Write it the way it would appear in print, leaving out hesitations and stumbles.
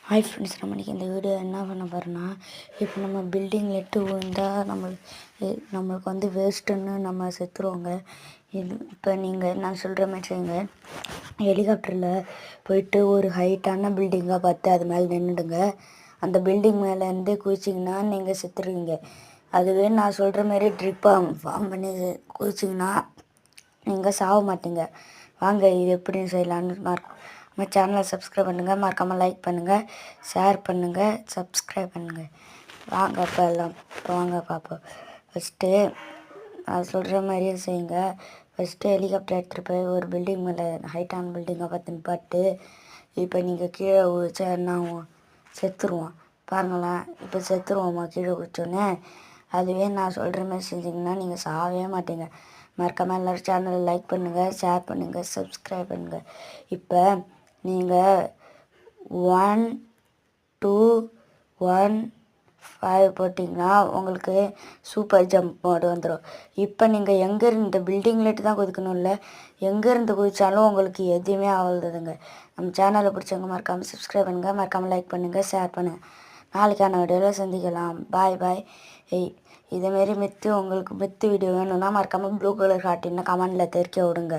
Hi friends, நம்ம இன்றைக்கி இந்த வீடியோ என்ன பண்ண போகிறோன்னா, இப்போ நம்ம பில்டிங்கில் எட்டு விழுந்தால் நம்மளுக்கு வந்து வேஸ்ட்டுன்னு நம்ம செத்துருவோங்க. இப்போ நான் சொல்கிற மாதிரி செய்யுங்க. ஹெலிகாப்டரில் போயிட்டு ஒரு ஹைட்டான பில்டிங்காக பார்த்து அது மேலே நின்றுடுங்க. அந்த பில்டிங் மேலேருந்து குதிச்சிங்கன்னா நீங்கள் செத்துருவீங்க. அதுவே நான் சொல்கிற மாதிரி ஃபார்ம் பண்ணி குதிச்சிங்கன்னா நீங்கள் சாக மாட்டீங்க. வாங்க இது எப்படின்னு செய்யலான்னு நம்ம சேனலை சப்ஸ்கிரைப் பண்ணுங்கள், மறக்காமல் லைக் பண்ணுங்கள், ஷேர் பண்ணுங்கள், சப்ஸ்கிரைப் பண்ணுங்கள். வாங்க இப்போ வாங்க பார்ப்போம். ஃபஸ்ட்டு நான் சொல்கிற மாதிரியே செய்யுங்க. ஃபஸ்ட்டு ஹெலிகாப்டர் எடுத்துகிட்டு போய் ஒரு பில்டிங் மேலே ஹைட்டான பில்டிங்கை பார்த்து நிப்பாட்டு. இப்போ நீங்கள் கீழே குதிச்சா என்ன செத்துருவோம். பாருங்களேன், இப்போ செத்துருவோம்மா கீழே குதிச்சோன்னே. அதுவே நான் சொல்கிற மாதிரி செஞ்சிங்கன்னா நீங்கள் சாகவே மாட்டீங்க. மறக்காமல் எல்லோரும் சேனலை லைக் பண்ணுங்கள், ஷேர் பண்ணுங்கள், சப்ஸ்கிரைப் பண்ணுங்கள். இப்போ நீங்கள் 1 2 1 5 போட்டிங்கன்னா உங்களுக்கு சூப்பர் ஜம்ப் மோடு வந்துடும். இப்போ நீங்கள் எங்கேருந்து இந்த பில்டிங்லேட்டு தான் குதிக்கணும், இல்லை எங்கேருந்து குதித்தாலும் உங்களுக்கு எதுவுமே ஆகுதுங்க. நம்ம சேனலை பிடிச்சவங்க மறக்காமல் சப்ஸ்கிரைப் பண்ணுங்கள், மறக்காமல் லைக் பண்ணுங்கள், ஷேர் பண்ணுங்கள். நாளைக்கான வீடியோவில் சந்திக்கலாம். பாய் பாய். இதேமாரி உங்களுக்கு மித்து வீடியோ வேணும்னா மறக்காமல் ப்ளூ கலர் ஹார்ட்டின்னு கமெண்டில் தெரிவிக்க விடுங்க.